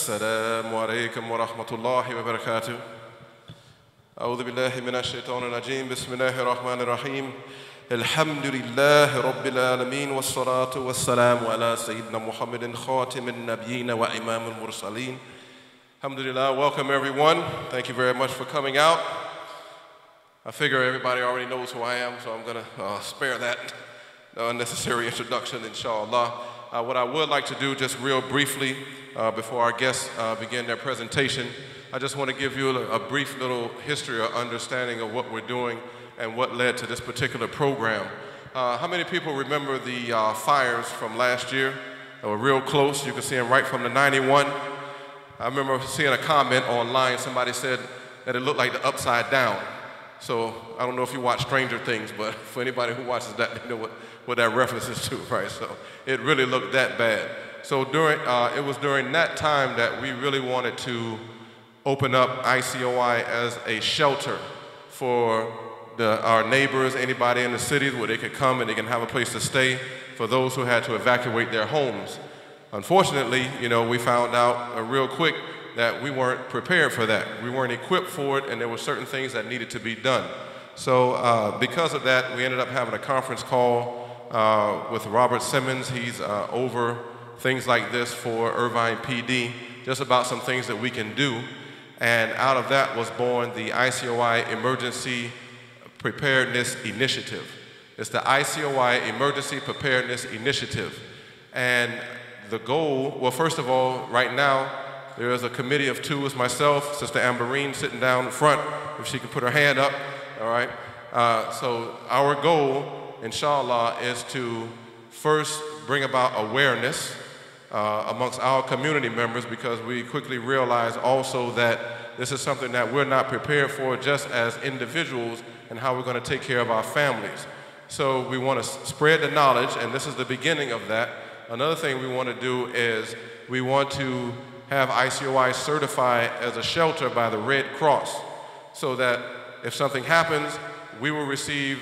السلام عليكم ورحمة الله وبركاته. أعوذ بالله من الشيطان الرجيم. بسم الله الرحمن الرحيم. الحمد لله رب العالمين والصلاة والسلام على سيدنا محمد خاتم النبيين وإمام المرسلين. Alhamdulillah, welcome everyone. Thank you very much for coming out. I figure everybody already knows who I am, so I'm going to spare that unnecessary introduction, inshallah. What I would like to do just real briefly before our guests begin their presentation, I just want to give you a brief little history or understanding of what we're doing and what led to this particular program. How many people remember the fires from last year? They were real close. You can see them right from the 91. I remember seeing a comment online. Somebody said that it looked like the Upside Down. So I don't know if you watch Stranger Things, but for anybody who watches that, they know what that reference is to, right? So it really looked that bad. So it was during that time that we really wanted to open up ICOI as a shelter for our neighbors, anybody in the cities where they could come and they can have a place to stay for those who had to evacuate their homes. Unfortunately, we found out real quick that we weren't prepared for that. We weren't equipped for it, and there were certain things that needed to be done. So because of that, we ended up having a conference call with Robert Simmons. He's over things like this for Irvine PD, just about some things that we can do. And out of that was born the ICOI Emergency Preparedness Initiative. It's the ICOI Emergency Preparedness Initiative. And the goal, well, first of all, right now, there is a committee of two. It's myself, Sister Amberine sitting down in front, if she can put her hand up, all right? So our goal, inshallah, is to first bring about awareness amongst our community members, because we quickly realize also that this is something that we're not prepared for just as individuals and how we're going to take care of our families. So we want to spread the knowledge, and this is the beginning of that. Another thing we want to do is we want to have ICOI certified as a shelter by the Red Cross, so that if something happens, we will receive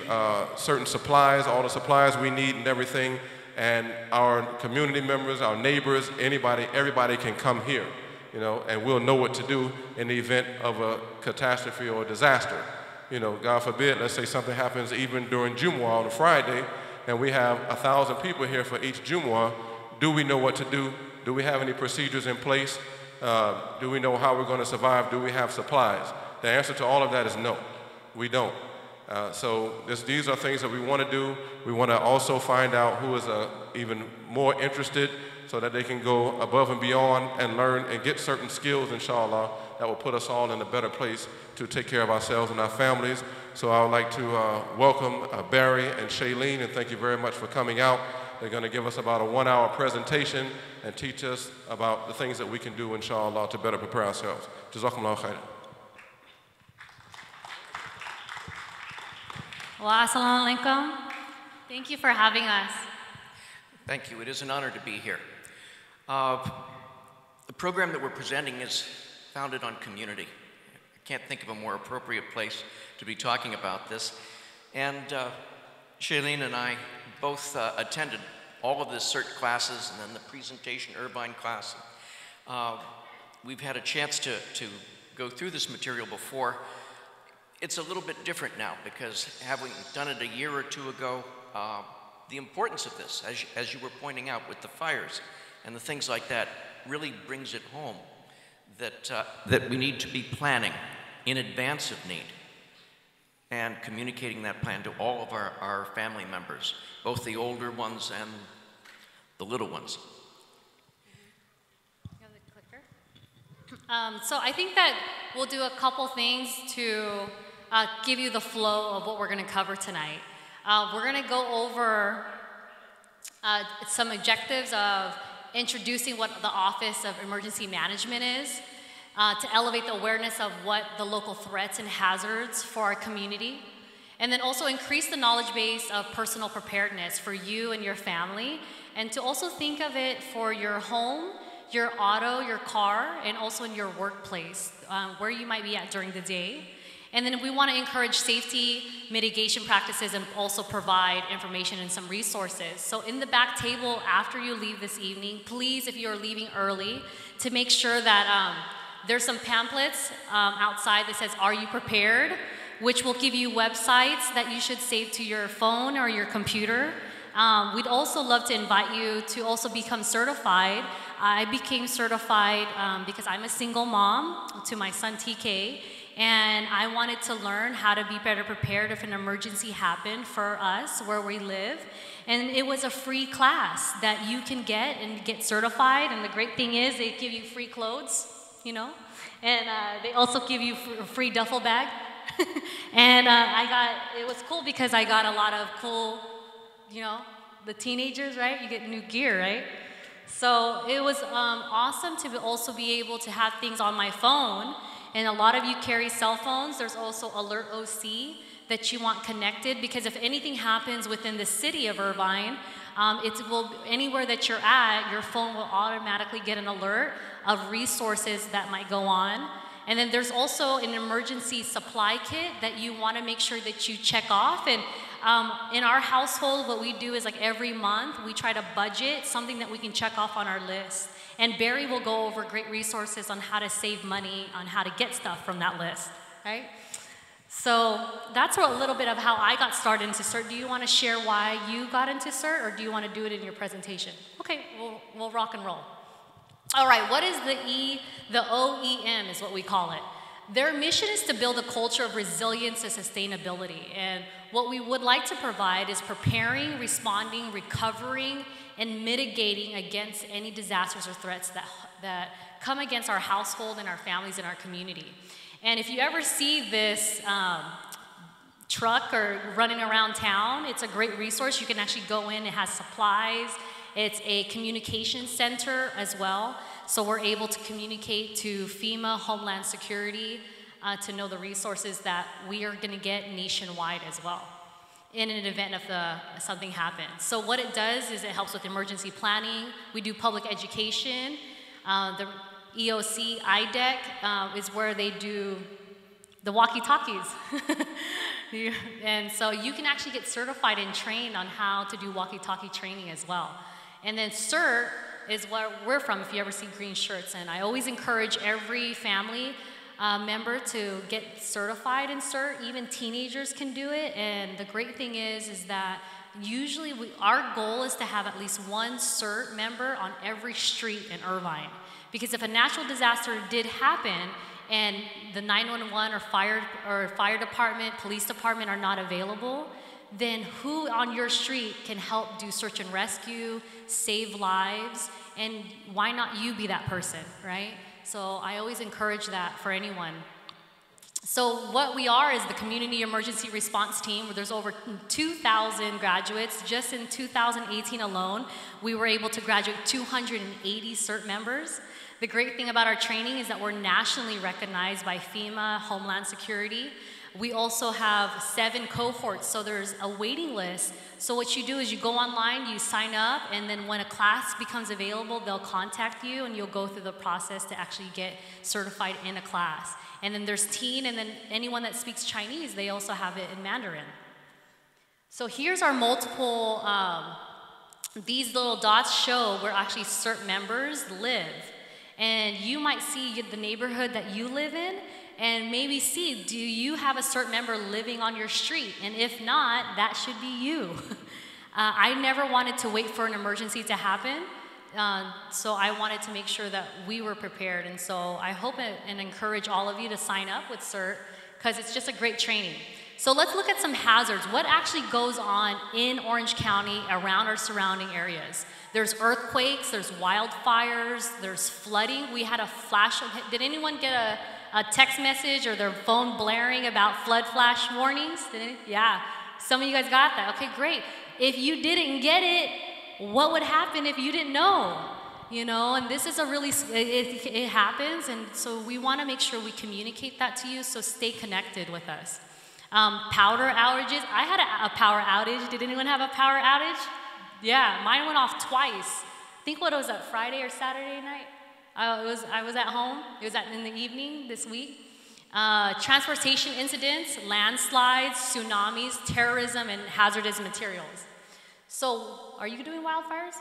certain supplies, all the supplies we need and everything, and our community members, our neighbors, everybody can come here, and we'll know what to do in the event of a catastrophe or a disaster. God forbid, let's say something happens even during Jumu'ah on a Friday, and we have 1,000 people here for each Jumu'ah. Do we know what to do? Do we have any procedures in place? Do we know how we're going to survive? Do we have supplies? The answer to all of that is no, we don't. So these are things that we want to do. We want to also find out who is even more interested, so that they can go above and beyond and learn and get certain skills, inshallah, that will put us all in a better place to take care of ourselves and our families. So I would like to welcome Barry and Shailene, and thank you very much for coming out. They're going to give us about a 1-hour presentation and teach us about the things that we can do, inshallah, to better prepare ourselves. Jazakumullah khairan. Wa assalamu alaikum. Thank you for having us. Thank you. It is an honor to be here. The program that we're presenting is founded on community. I can't think of a more appropriate place to be talking about this. And Shailene and I both attended all of the CERT classes and then the presentation Irvine class. We've had a chance to go through this material before. It's a little bit different now, because having done it a year or two ago, the importance of this, as you were pointing out with the fires and the things like that, really brings it home that we need to be planning in advance of need and communicating that plan to all of our family members, both the older ones and the little ones. You have the clicker? So I think that we'll do a couple things to give you the flow of what we're going to cover tonight. We're going to go over some objectives of introducing what the Office of Emergency Management is, to elevate the awareness of what the local threats and hazards for our community, and then also increase the knowledge base of personal preparedness for you and your family, and to also think of it for your home, your auto, your car, and also in your workplace, where you might be at during the day. And then we want to encourage safety mitigation practices and also provide information and some resources. So in the back table after you leave this evening, please, if you're leaving early, to make sure that there's some pamphlets outside that says, "Are you prepared?" which will give you websites that you should save to your phone or your computer. We'd also love to invite you to also become certified. I became certified because I'm a single mom to my son TK, and I wanted to learn how to be better prepared if an emergency happened for us where we live. And it was a free class that you can get and get certified. And the great thing is they give you free clothes, you know, and they also give you a free duffel bag. And it was cool because I got a lot of cool, you know, the teenagers, right? You get new gear, right? So it was awesome to also be able to have things on my phone. And a lot of you carry cell phones. There's also Alert OC that you want connected, because if anything happens within the city of Irvine, anywhere that you're at, your phone will automatically get an alert of resources that might go on. And then there's also an emergency supply kit that you want to make sure that you check off. And in our household, what we do is like every month, we try to budget something that we can check off on our list. And Barry will go over great resources on how to save money, on how to get stuff from that list, right? So that's a little bit of how I got started into CERT. Do you want to share why you got into CERT, or do you want to do it in your presentation? Okay, we'll rock and roll. All right, what is the OEM is what we call it. Their mission is to build a culture of resilience and sustainability. And what we would like to provide is preparing, responding, recovering, and mitigating against any disasters or threats that come against our household and our families and our community. And if you ever see this truck or running around town, it's a great resource. You can actually go in, it has supplies. It's a communication center as well. So we're able to communicate to FEMA, Homeland Security, to know the resources that we are gonna get nationwide as well in an event of something happens. So what it does is it helps with emergency planning. We do public education. The EOC, IDEC is where they do the walkie-talkies. And so you can actually get certified and trained on how to do walkie-talkie training as well. And then CERT is where we're from, if you ever see green shirts. And I always encourage every family member to get certified in CERT. Even teenagers can do it. And the great thing is that usually our goal is to have at least one CERT member on every street in Irvine. Because if a natural disaster did happen and the 911 or fire department, police department are not available, then who on your street can help do search and rescue, save lives, and why not you be that person, right? So I always encourage that for anyone. So what we are is the Community Emergency Response Team, where there's over 2,000 graduates. Just in 2018 alone, we were able to graduate 280 CERT members. The great thing about our training is that we're nationally recognized by FEMA, Homeland Security. We also have 7 cohorts, so there's a waiting list. So what you do is you go online, you sign up, and then when a class becomes available, they'll contact you, and you'll go through the process to actually get certified in a class. And then there's teen, and then anyone that speaks Chinese, they also have it in Mandarin. So here's our multiple, these little dots show where actually CERT members live. And you might see the neighborhood that you live in, and maybe see, do you have a CERT member living on your street? And if not, that should be you. I never wanted to wait for an emergency to happen, so I wanted to make sure that we were prepared. And so I hope and encourage all of you to sign up with CERT, because it's just a great training. So let's look at some hazards. What actually goes on in Orange County around our surrounding areas? There's earthquakes, there's wildfires, there's flooding. We had a flash. Did anyone get a text message or their phone blaring about flood flash warnings? Yeah, some of you guys got that. Okay, great. If you didn't get it, what would happen if you didn't know? You know, and this is a really, it happens, and so we want to make sure we communicate that to you, so stay connected with us. Power outages. I had a power outage. Did anyone have a power outage? Yeah, mine went off twice. I think what was that, Friday or Saturday night? I was at home. It was in the evening this week. transportation incidents, landslides, tsunamis, terrorism, and hazardous materials. So, are you doing wildfires?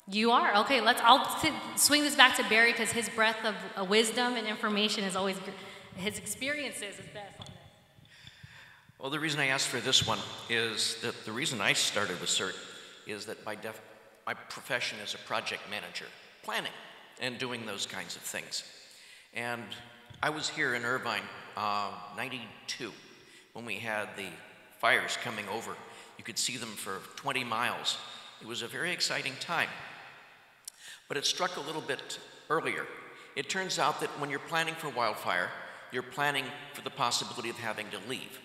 You are? Okay, I'll swing this back to Barry because his breadth of wisdom and information is always, his experiences is best on this. Well, the reason I asked for this one is that the reason I started with CERT is that my profession is a project manager, planning and doing those kinds of things. And I was here in Irvine, 92, when we had the fires coming over. You could see them for 20 miles. It was a very exciting time. But it struck a little bit earlier. It turns out that when you're planning for wildfire, you're planning for the possibility of having to leave.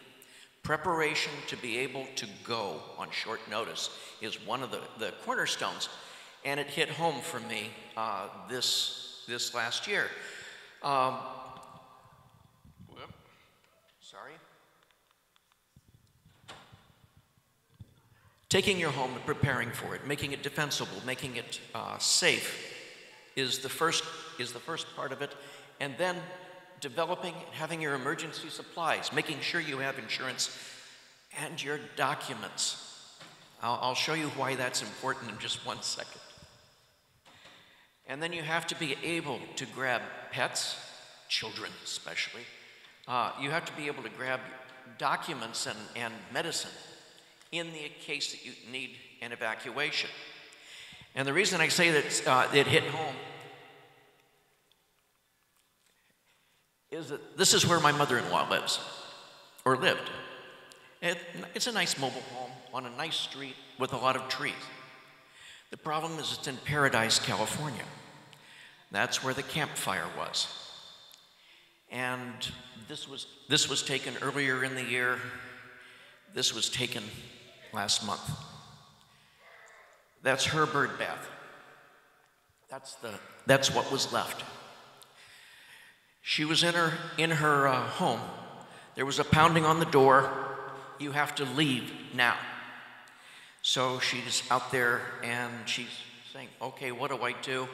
Preparation to be able to go on short notice is one of the cornerstones, and it hit home for me this last year. Sorry. Taking your home and preparing for it, making it defensible, making it safe is the first part of it, and then developing and having your emergency supplies, making sure you have insurance and your documents. I'll show you why that's important in just 1 second. And then you have to be able to grab pets, children especially. You have to be able to grab documents and medicine in the case that you need an evacuation. And the reason I say that it hit home is that this is where my mother-in-law lives, or lived. It's a nice mobile home on a nice street with a lot of trees. The problem is it's in Paradise, California. That's where the campfire was. And this was taken earlier in the year. This was taken last month. That's her bird bath. That's what was left. She was in her home. There was a pounding on the door. You have to leave now. So she's out there and she's saying, okay, what do I do?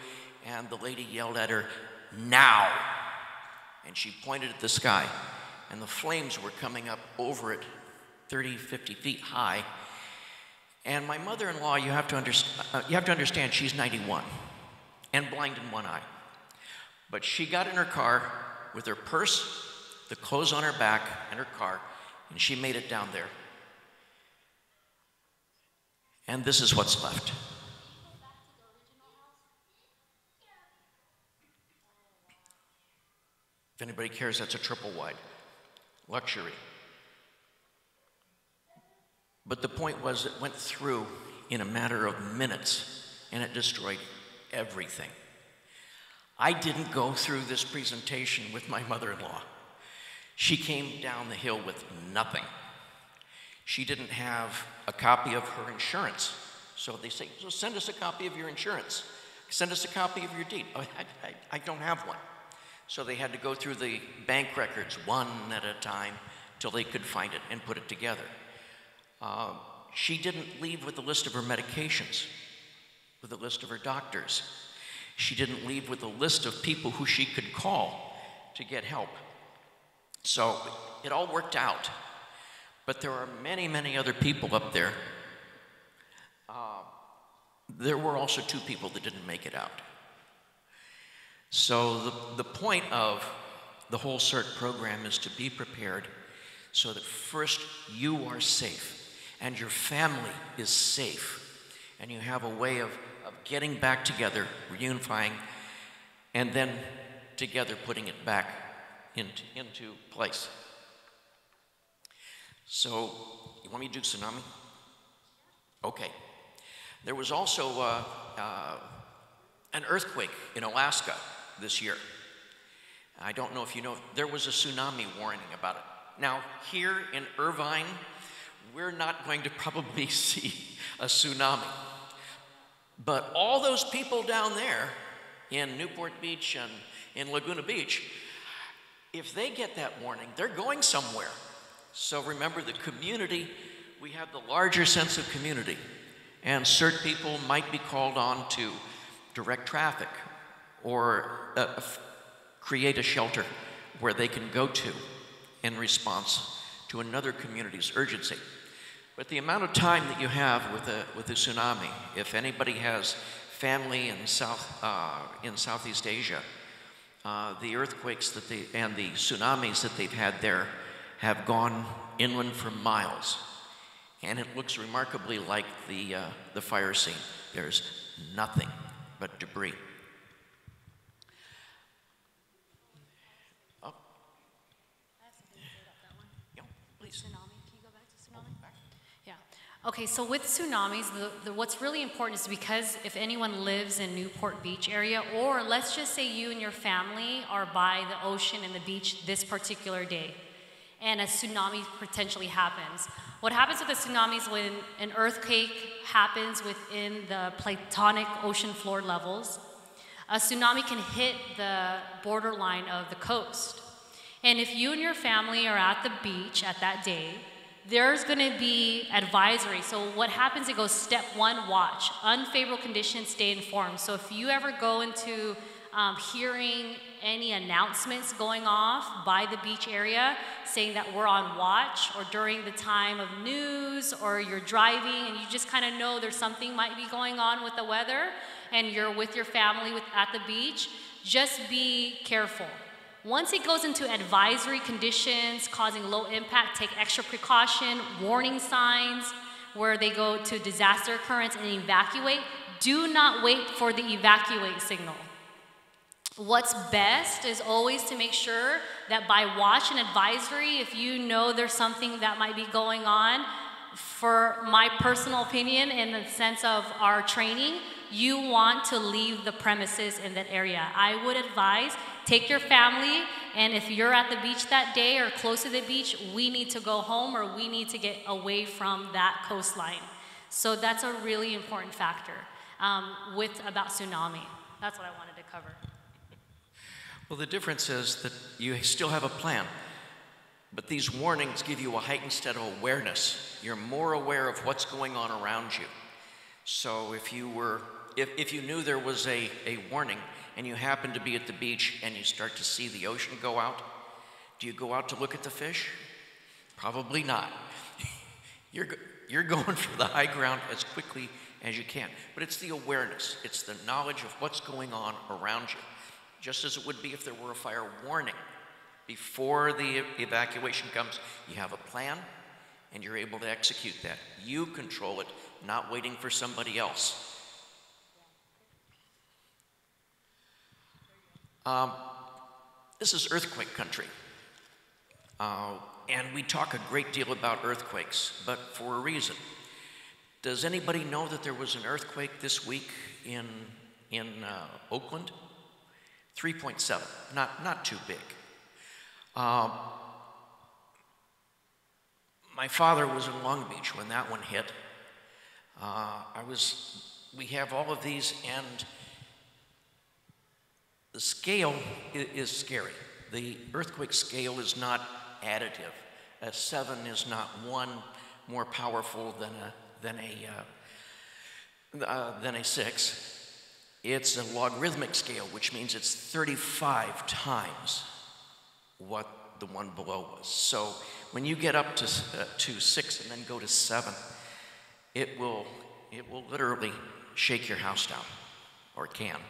And the lady yelled at her, now. And she pointed at the sky, and the flames were coming up over it, 30, 50 feet high. And my mother-in-law, you have to understand, she's 91 and blind in one eye. But she got in her car with her purse, the clothes on her back, and her car, and she made it down there. And this is what's left. If anybody cares, that's a triple wide. Luxury. But the point was, it went through in a matter of minutes, and it destroyed everything. I didn't go through this presentation with my mother-in-law. She came down the hill with nothing. She didn't have a copy of her insurance. So they say, so send us a copy of your insurance. Send us a copy of your deed. Oh, I don't have one. So they had to go through the bank records one at a time till they could find it and put it together. She didn't leave with a list of her medications, with a list of her doctors. She didn't leave with a list of people who she could call to get help. So it all worked out. But there are many, many other people up there. There were also 2 people that didn't make it out. So the point of the whole CERT program is to be prepared so that first you are safe and your family is safe and you have a way of getting back together, reunifying, and then together putting it back into place. So, you want me to do tsunami? Okay. There was also an earthquake in Alaska this year. I don't know if you know, there was a tsunami warning about it. Now, here in Irvine, we're not going to probably see a tsunami. But all those people down there in Newport Beach and in Laguna Beach, if they get that warning, they're going somewhere. So remember, the community, we have the larger sense of community. And CERT people might be called on to direct traffic or create a shelter where they can go to in response to another community's urgency. But the amount of time that you have with a tsunami, if anybody has family in Southeast Asia, the earthquakes and the tsunamis that they've had there have gone inland for miles. And it looks remarkably like the fire scene. There's nothing but debris. Oh. Yeah, please. Tsunami, can you go back to tsunami? Yeah. Okay, so with tsunamis, what's really important is because if anyone lives in Newport Beach area, or let's just say you and your family are by the ocean and the beach this particular day, and a tsunami potentially happens. What happens with the tsunamis when an earthquake happens within the platonic ocean floor levels, a tsunami can hit the borderline of the coast. And if you and your family are at the beach at that day, there's gonna be advisory. So what happens, it goes step 1, watch. Unfavorable conditions, stay informed. So if you ever go into hearing any announcements going off by the beach area saying that we're on watch, or during the time of news, or you're driving and you just kind of know there's something might be going on with the weather and you're with your family at the beach, just be careful. Once it goes into advisory conditions causing low impact, take extra precaution, warning signs where they go to disaster occurrence and evacuate. Do not wait for the evacuate signal. What's best is always to make sure that by watch and advisory, if you know there's something that might be going on, for my personal opinion, in the sense of our training, you want to leave the premises in that area. I would advise, take your family, and if you're at the beach that day or close to the beach, we need to go home or we need to get away from that coastline. So that's a really important factor about tsunami. That's what I wanted to cover. Well, the difference is that you still have a plan, but these warnings give you a heightened state of awareness. You're more aware of what's going on around you. So if you knew there was a warning and you happen to be at the beach and you start to see the ocean go out, do you go out to look at the fish? Probably not. You're going for the high ground as quickly as you can. But it's the awareness, it's the knowledge of what's going on around you. Just as it would be if there were a fire warning. Before the evacuation comes, you have a plan and you're able to execute that. You control it, not waiting for somebody else. This is earthquake country. And we talk a great deal about earthquakes, but for a reason. Does anybody know that there was an earthquake this week in Oakland? 3.7, not too big. My father was in Long Beach when that one hit. We have all of these, and the scale is scary. The earthquake scale is not additive. A 7 is not one more powerful than a 6. It's a logarithmic scale, which means it's 35 times what the one below was. So when you get up to 6 and then go to 7, it will literally shake your house down, or can.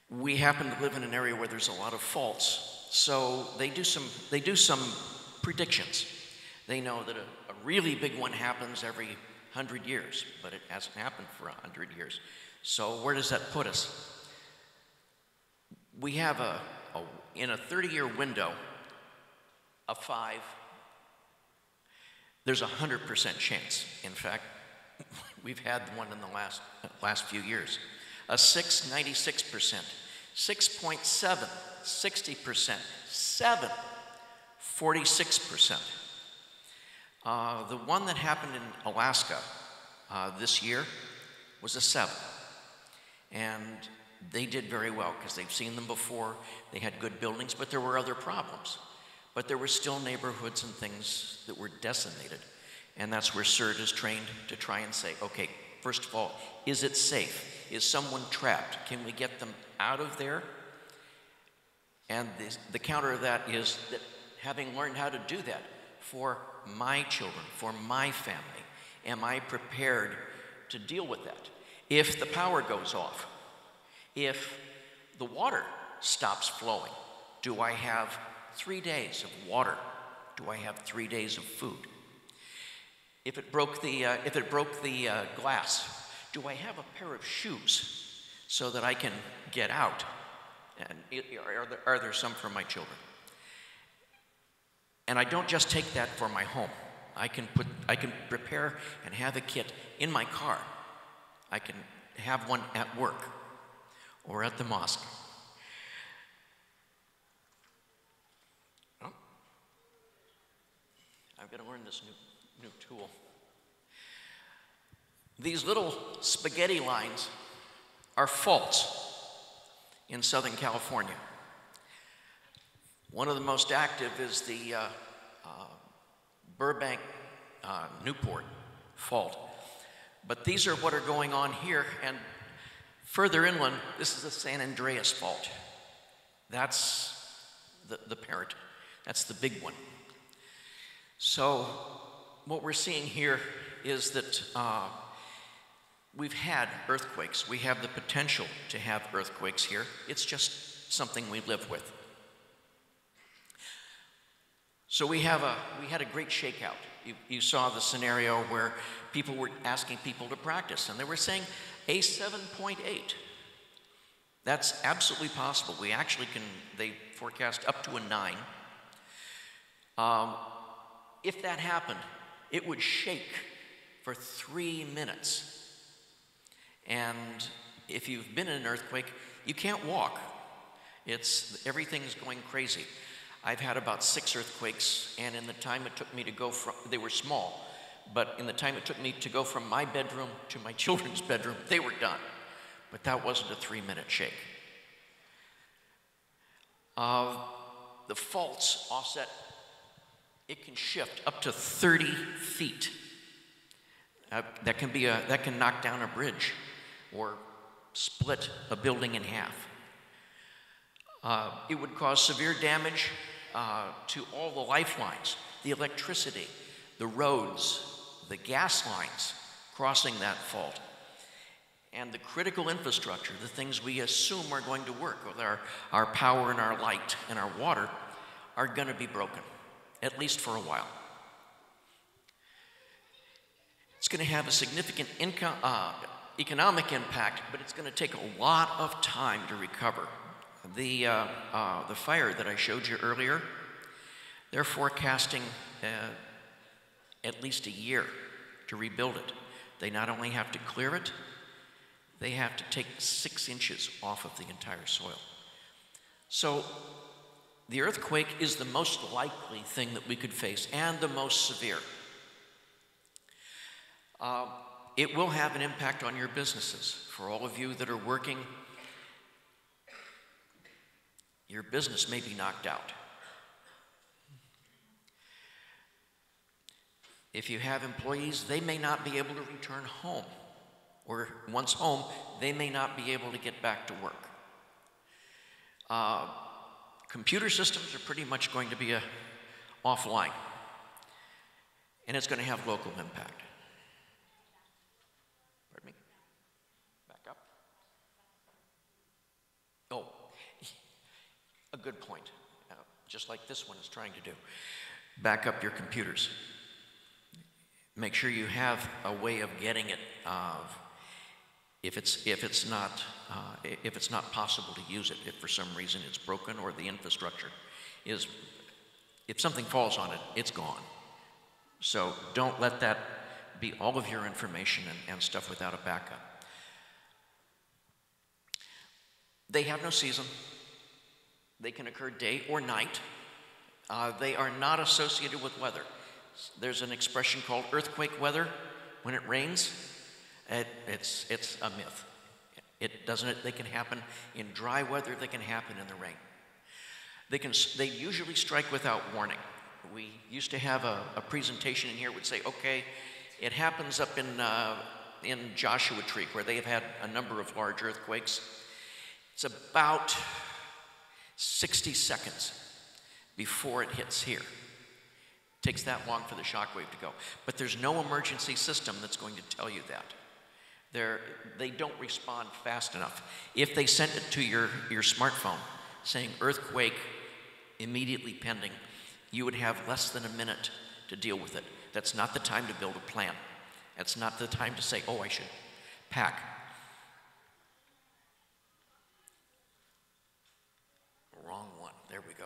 We happen to live in an area where there's a lot of faults, so they do some predictions. They know that a really big one happens every 100 years, but it hasn't happened for 100 years. So where does that put us? We have in a 30-year window, a 5, there's a 100% chance. In fact, we've had one in the last few years. A 6, 96%. 6.7, 60%. 7, 46%. The one that happened in Alaska this year was a 7. And they did very well because they've seen them before. They had good buildings, but there were other problems. But there were still neighborhoods and things that were decimated. And that's where CERT is trained to try and say, okay, first of all, is it safe? Is someone trapped? Can we get them out of there? And the counter of that is that having learned how to do that for my children, for my family, am I prepared to deal with that? If the power goes off, if the water stops flowing, do I have 3 days of water? Do I have 3 days of food? If it broke the glass, do I have a pair of shoes so that I can get out? And are there some for my children? And I don't just take that for my home. I can prepare and have a kit in my car. I can have one at work or at the mosque. Oh, I've got to learn this new tool. These little spaghetti lines are faults in Southern California. One of the most active is the Burbank Newport fault. But these are what are going on here, and further inland, this is the San Andreas fault. That's the parent. That's the big one. So what we're seeing here is that we've had earthquakes. We have the potential to have earthquakes here. It's just something we live with. So we had a great shakeout. You saw the scenario where people were asking people to practice, and they were saying a 7.8. That's absolutely possible. We actually they forecast up to a 9. If that happened, it would shake for 3 minutes. And if you've been in an earthquake, you can't walk. Everything's going crazy. I've had about 6 earthquakes, and in the time it took me to go from, they were small, but in the time it took me to go from my bedroom to my children's bedroom, they were done. But that wasn't a 3-minute shake. The faults offset, it can shift up to 30 feet. That can knock down a bridge or split a building in half. It would cause severe damage to all the lifelines, the electricity, the roads, the gas lines crossing that fault, and the critical infrastructure, the things we assume are going to work with our power and our light and our water, are going to be broken, at least for a while. It's going to have a significant economic impact, but it's going to take a lot of time to recover. The fire that I showed you earlier, they're forecasting at least a year to rebuild it. They not only have to clear it, they have to take 6 inches off of the entire soil. So the earthquake is the most likely thing that we could face and the most severe. It will have an impact on your businesses. For all of you that are working, your business may be knocked out. If you have employees, they may not be able to return home. Or once home, they may not be able to get back to work. Computer systems are pretty much going to be offline. And it's going to have local impact. Pardon me? Back up. Oh, a good point. Just like this one is trying to do. Back up your computers. Make sure you have a way of getting it. If it's not possible to use it, if for some reason it's broken or the infrastructure is, if something falls on it, it's gone. So don't let that be all of your information and stuff without a backup. They have no season. They can occur day or night. They are not associated with weather. There's an expression called earthquake weather. When it rains, it's a myth. They can happen in dry weather. They can happen in the rain. They usually strike without warning. We used to have a presentation in here that would say, okay, it happens up in Joshua Tree, where they have had a number of large earthquakes. It's about 60 seconds before it hits here. Takes that long for the shock wave to go. But there's no emergency system that's going to tell you that. They don't respond fast enough. If they sent it to your smartphone saying earthquake immediately pending, you would have less than a minute to deal with it. That's not the time to build a plan. That's not the time to say, oh, I should pack. Wrong one. There we go.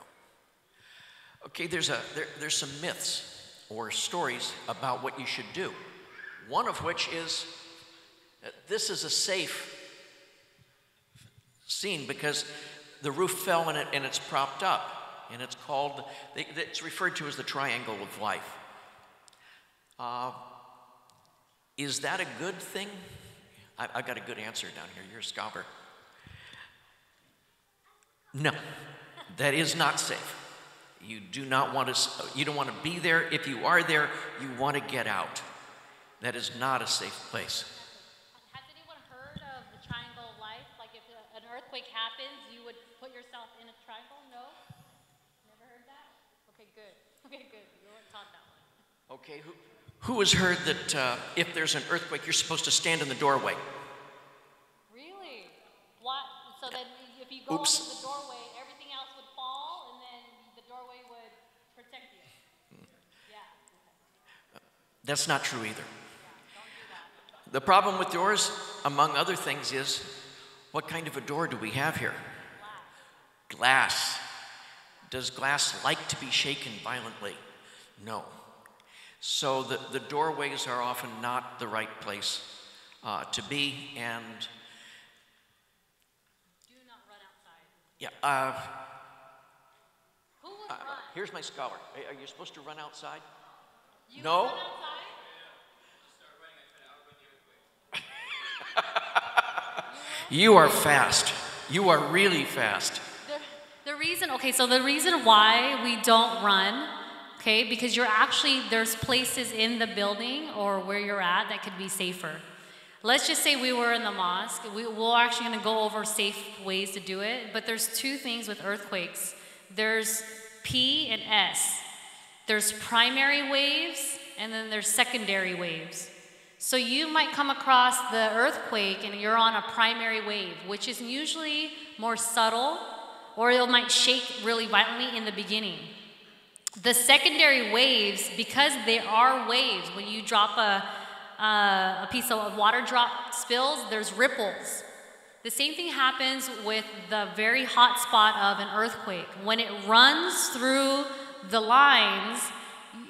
Okay, there's some myths or stories about what you should do. One of which is this is a safe scene because the roof fell and it's propped up, and it's referred to as the triangle of life. Is that a good thing? I've got a good answer down here. You're a scholar. No, that is not safe. You don't want to be there. If you are there, you want to get out. That is not a safe place. Has anyone heard of the triangle of life? Like if an earthquake happens, you would put yourself in a triangle? No? Never heard that? Okay, good. Okay, good. You weren't taught that one. Okay, who has heard that if there's an earthquake, you're supposed to stand in the doorway? Really? What? So then if you go into the doorway, everything else would fall, and then the doorway would protect you. Yeah. Okay. That's not true either. Yeah, don't do that. The problem with doors, among other things, is what kind of a door do we have here? Glass. Does glass like to be shaken violently? No. So the doorways are often not the right place to be, and do not run outside. yeah. Who would run? Here's my scholar. Are you supposed to run outside? You No. would run outside? You are fast. You are really fast. The reason why we don't run, okay, because there's places in the building or where you're at that could be safer. Let's just say we were in the mosque. We're actually going to go over safe ways to do it, but there's two things with earthquakes. There's P and S. There's primary waves, and then there's secondary waves. So you might come across the earthquake and you're on a primary wave, which is usually more subtle, or it might shake really violently in the beginning. The secondary waves, because they are waves, when you drop a piece of water drop spills, there's ripples. The same thing happens with the very hot spot of an earthquake. When it runs through the lines,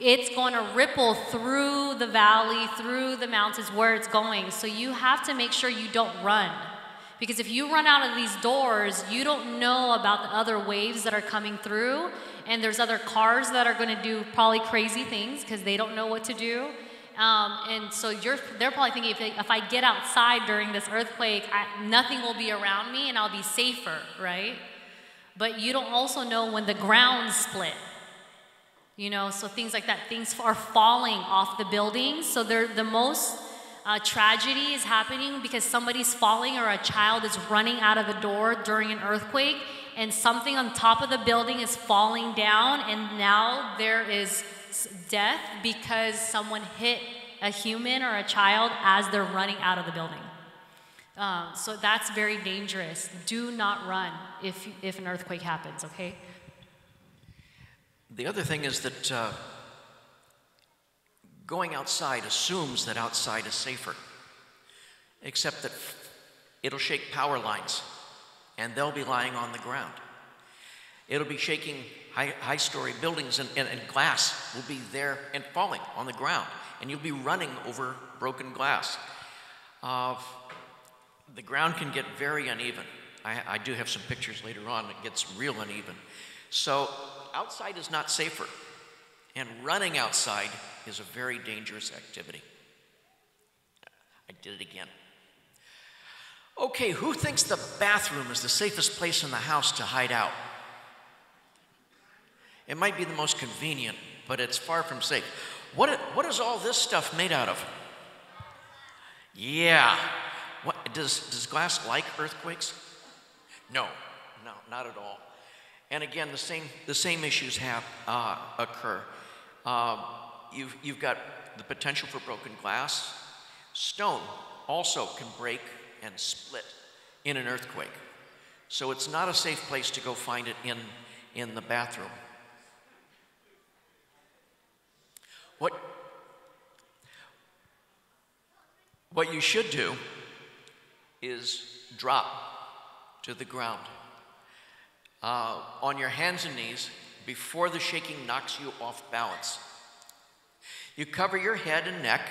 it's going to ripple through the valley, through the mountains where it's going. So you have to make sure you don't run. Because if you run out of these doors, you don't know about the other waves that are coming through. And there's other cars that are going to do probably crazy things because they don't know what to do. And so they're probably thinking, if I get outside during this earthquake, nothing will be around me and I'll be safer, right? But you don't also know when the ground split. You know, so things like that, things are falling off the buildings. So the most tragedy is happening because somebody's falling or a child is running out of the door during an earthquake and something on top of the building is falling down, and now there is death because someone hit a human or a child as they're running out of the building. So that's very dangerous. Do not run if an earthquake happens, okay? The other thing is that going outside assumes that outside is safer, except that it'll shake power lines, and they'll be lying on the ground. It'll be shaking high-story buildings, and glass will be there and falling on the ground, and you'll be running over broken glass. The ground can get very uneven. I do have some pictures later on. It gets real uneven. So outside is not safer, and running outside is a very dangerous activity. I did it again. Okay, who thinks the bathroom is the safest place in the house to hide out? It might be the most convenient, but it's far from safe. What is all this stuff made out of? Yeah. Does glass like earthquakes? No, not at all. And again, the same issues occur. You've got the potential for broken glass. Stone also can break and split in an earthquake. So it's not a safe place to go find it in the bathroom. What you should do is drop to the ground on your hands and knees before the shaking knocks you off balance. You cover your head and neck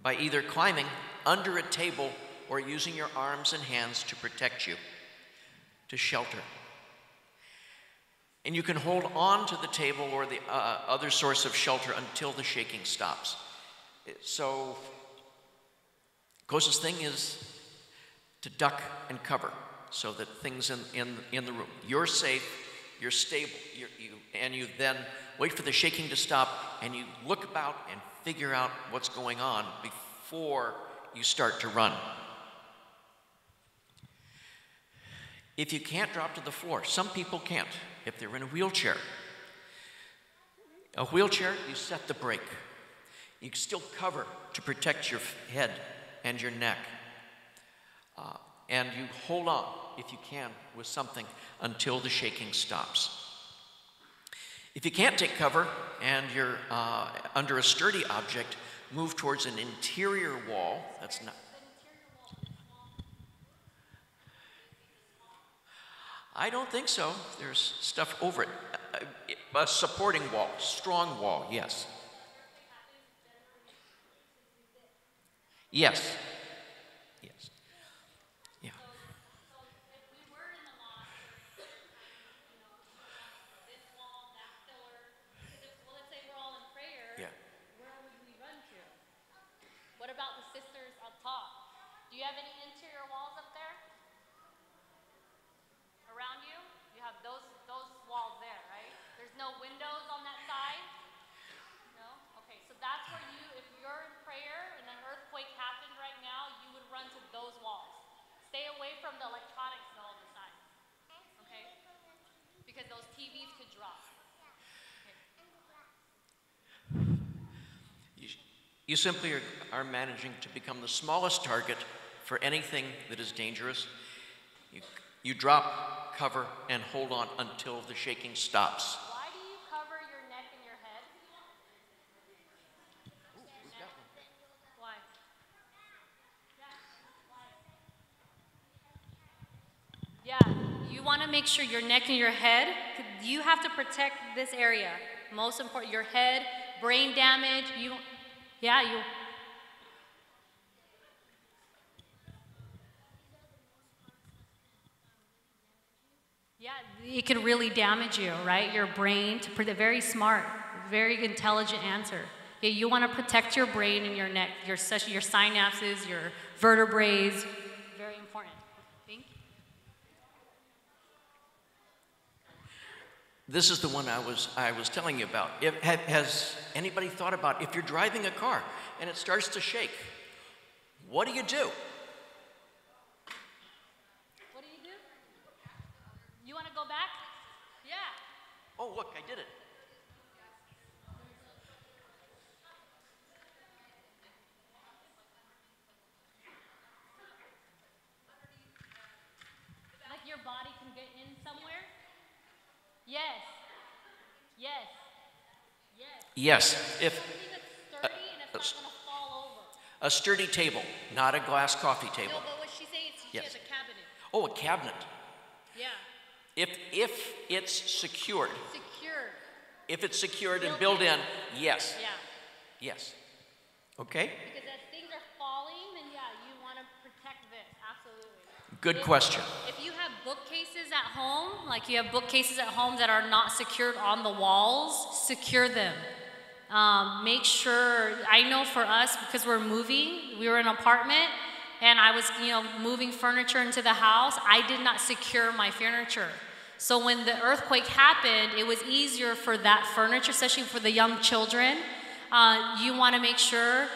by either climbing under a table or using your arms and hands to protect you, to shelter. And you can hold on to the table or the other source of shelter until the shaking stops. So, closest thing is to duck and cover so that things in the room, you're safe, you're stable, and you then wait for the shaking to stop and you look about and figure out what's going on before you start to run. If you can't drop to the floor, some people can't, if they're in a wheelchair. A wheelchair, you set the brake. You can still cover to protect your head and your neck. And you hold on, if you can, with something until the shaking stops. If you can't take cover and you're under a sturdy object, move towards an interior wall. That's not. I don't think so. There's stuff over it. A supporting wall, strong wall, yes. Yes. Yes. Yeah. So if we were in the mosque, this wall, that pillar, well, let's say we're all in prayer, Yeah. where would we run to? What about the sisters up top? Do you have any interior walls up there? Around you? You have those walls there, right? There's no windows on that side? No? Okay, so that's where if you're in prayer and an earthquake happened right now, you would run to those walls. Stay away from the electronics all the time. Okay? Because those TVs could drop. Okay. You simply are managing to become the smallest target for anything that is dangerous. You drop, cover, and hold on until the shaking stops. Why do you cover your neck and your head? Why? Yeah, you want to make sure your neck and your head, you have to protect this area. Most important, your head, brain damage, you. Yeah, it could really damage you, right? Your brain, very smart, very intelligent answer. Yeah, you want to protect your brain and your neck, your synapses, your vertebrae, very important. Think? This is the one I was telling you about. Has anybody thought about if you're driving a car and it starts to shake, what do you do? What do? You want to go back? Yeah. Oh, look, I did it. Like your body can get in somewhere? Yes. Yes. Yes. Yes, if Something that's sturdy and it's not going to fall over. a sturdy table, not a glass coffee table. No, but what she's saying is she Yes. has a cabinet. Oh, a cabinet. Yeah. If it's secured, Secured. if it's secured and Built built in. in, yes, Yeah. yes. Okay, Because as things are falling, then yeah, you want to protect this. Absolutely. good question. If you have bookcases at home, like you have bookcases at home that are not secured on the walls, secure them. Make sure, I know for us, because we're moving, we were in an apartment, and I was, moving furniture into the house, I did not secure my furniture. So when the earthquake happened, it was easier for that furniture, especially for the young children. You want to make sure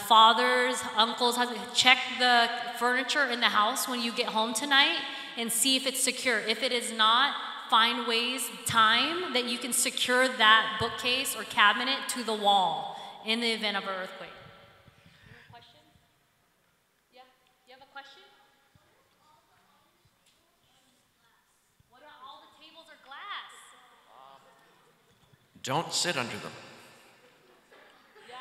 fathers, uncles, husbands, check the furniture in the house when you get home tonight. and see if it's secure. If it is not, find ways, time that you can secure that bookcase or cabinet to the wall in the event of an earthquake. Question? Yeah? You have a question? What about all the tables are glass? Don't sit under them. Yeah,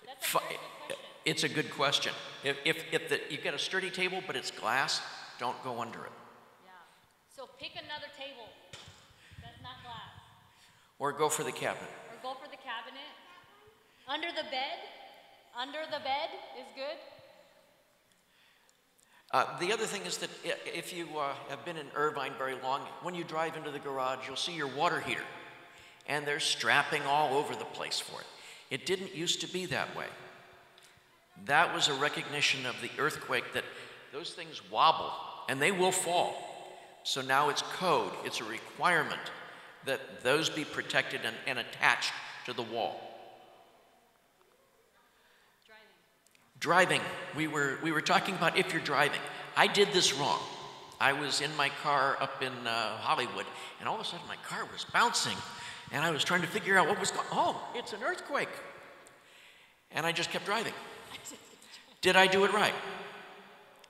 that's a very good question. It's a good question. If you've got a sturdy table but it's glass, don't go under it. Yeah. So pick another table that's not glass. Or go for the cabinet. Or go for the cabinet. Under the bed. Under the bed is good. The other thing is that if you have been in Irvine very long, when you drive into the garage, you'll see your water heater. And there's strapping all over the place for it. It didn't used to be that way. That was a recognition of the earthquake that those things wobble and they will fall. So now it's code, it's a requirement that those be protected and attached to the wall. Driving. We were talking about if you're driving. I did this wrong. I was in my car up in Hollywood, and all of a sudden my car was bouncing, and I was trying to figure out what was going on. Oh, it's an earthquake. And I just kept driving. Did I do it right?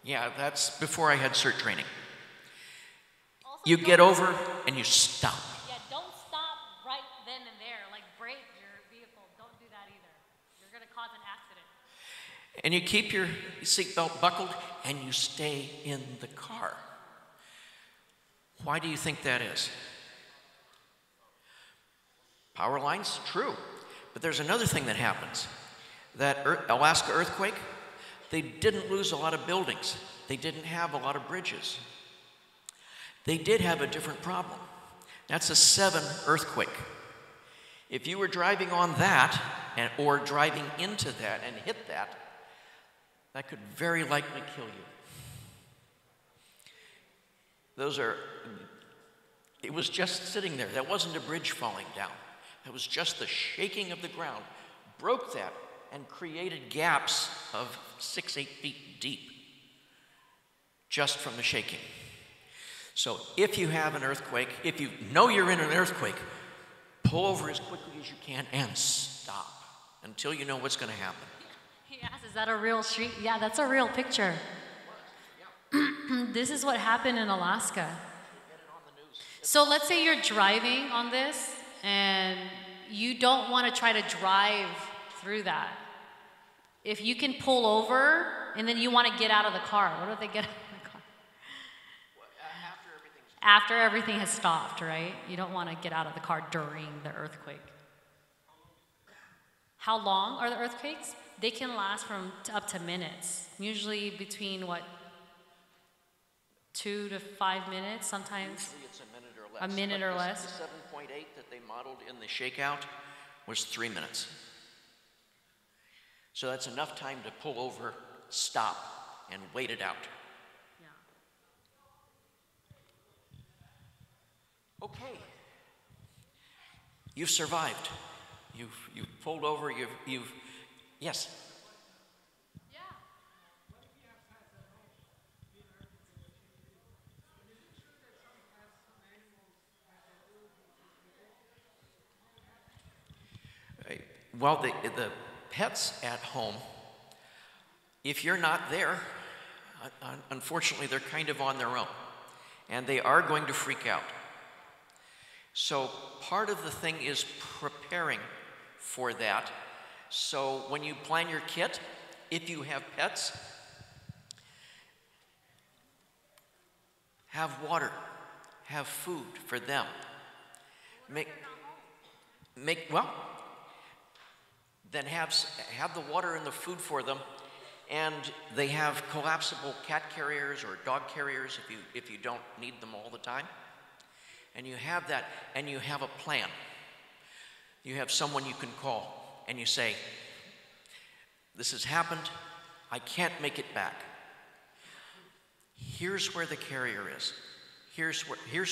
Yeah, that's before I had cert training. Also, You get over and you stop. Yeah, don't stop right then and there. Like brake your vehicle. Don't do that either. You're going to cause an accident. And you keep your seatbelt buckled and you stay in the car. Why do you think that is? Power lines? True. But there's another thing that happens. That Alaska earthquake, they didn't lose a lot of buildings. They didn't have a lot of bridges. They did have a different problem. That's a 7 earthquake. If you were driving on that or driving into that and hit that, that could very likely kill you. It was just sitting there. That wasn't a bridge falling down. That was just the shaking of the ground. Broke that and created gaps of 6-8 feet deep just from the shaking. So if you have an earthquake, if you know you're in an earthquake, pull over as quickly as you can and stop until you know what's going to happen. He asked, is that a real street? Yeah, that's a real picture. This is what happened in Alaska. So let's say you're driving on this and you don't want to try to drive through that. If you can pull over and then you want to get out of the car, what if they get out of the car? After everything has stopped, right? You don't want to get out of the car during the earthquake. How long are the earthquakes? They can last from up to minutes. Usually between 2 to 5 minutes, sometimes. Usually it's a minute or less. A minute or less. The 7.8 that they modeled in the shakeout was 3 minutes. So that's enough time to pull over, stop, and wait it out. Yeah. Okay. You've survived. You've pulled over, yes. Yeah. Well, the pets at home, if you're not there, unfortunately, they're kind of on their own, and they are going to freak out. So part of the thing is preparing for that. So when you plan your kit, if you have pets, have water, have food for them. Then have the water and the food for them, and they have collapsible cat carriers or dog carriers if you don't need them all the time. And you have that, and you have a plan. You have someone you can call, and you say, this has happened, I can't make it back. Here's where the carrier is. Here's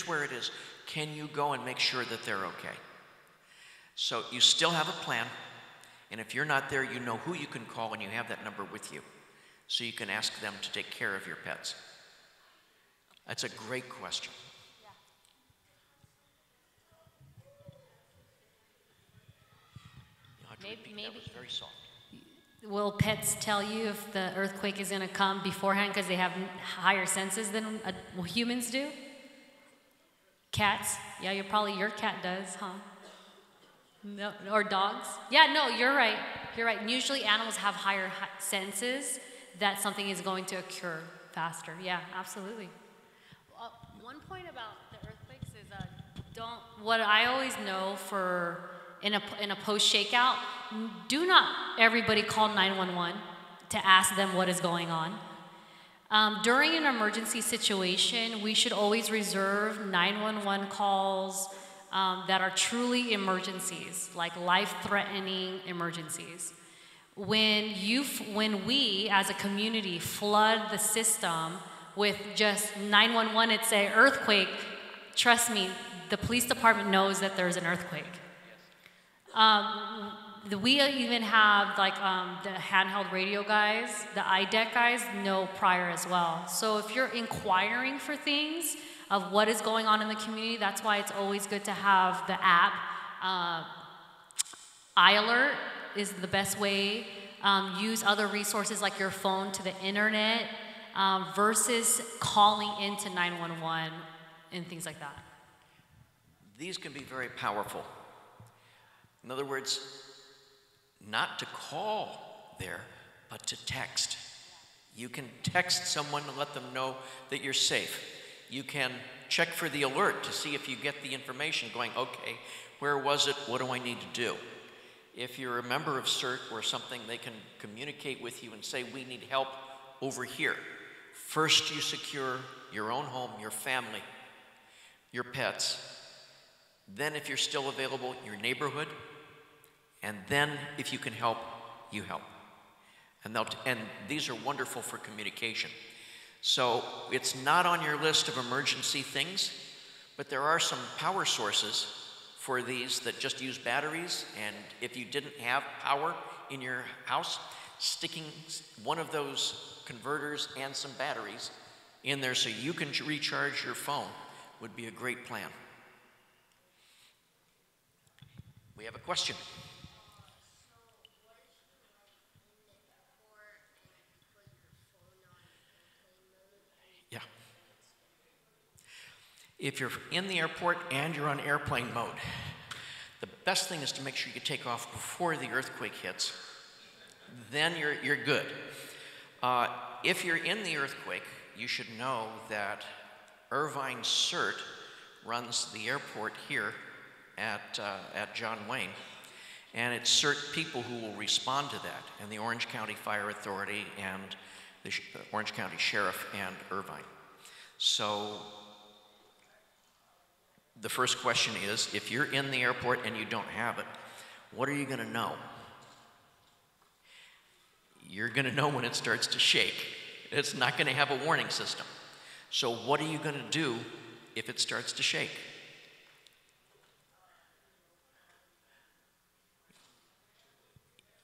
where it is. Can you go and make sure that they're okay? So you still have a plan, and if you're not there, you know who you can call, and you have that number with you. So you can ask them to take care of your pets. That's a great question. You'll have to repeat. That was very soft. Will pets tell you if the earthquake is going to come beforehand because they have higher senses than humans do? Cats? Yeah, your cat does, huh? No, or dogs? Yeah, no, you're right. You're right. Usually animals have higher senses that something is going to occur faster. Yeah, absolutely. One point about the earthquakes is what I always know for in a post shakeout, do not everybody call 911 to ask them what is going on. During an emergency situation, we should always reserve 911 calls that are truly emergencies, like life-threatening emergencies. When we as a community flood the system with just 911, it's an earthquake, trust me, the police department knows that there's an earthquake. We even have the handheld radio guys, the IDEC guys know prior as well. So if you're inquiring for things of what is going on in the community, that's why it's always good to have the app. iAlert is the best way. Use other resources like your phone to the internet versus calling into 911 and things like that. These can be very powerful. In other words, not to call there, but to text. You can text someone to let them know that you're safe. You can check for the alert to see if you get the information going, okay, where was it? What do I need to do? If you're a member of CERT or something, they can communicate with you and say, we need help over here. First, you secure your own home, your family, your pets. Then, if you're still available, your neighborhood. And then, if you can help, you help. And these are wonderful for communication. So it's not on your list of emergency things, but there are some power sources for these that just use batteries. And if you didn't have power in your house, sticking one of those converters and some batteries in there so you can recharge your phone would be a great plan. We have a question. Yeah. If you're in the airport and you're on airplane mode, the best thing is to make sure you take off before the earthquake hits. Then you're good. If you're in the earthquake, you should know that Irvine CERT runs the airport here at John Wayne, and it's CERT people who will respond to that, and the Orange County Fire Authority and the Orange County Sheriff and Irvine. So the first question is, if you're in the airport and you don't have it, what are you going to know? You're going to know when it starts to shake. It's not going to have a warning system. So what are you going to do if it starts to shake?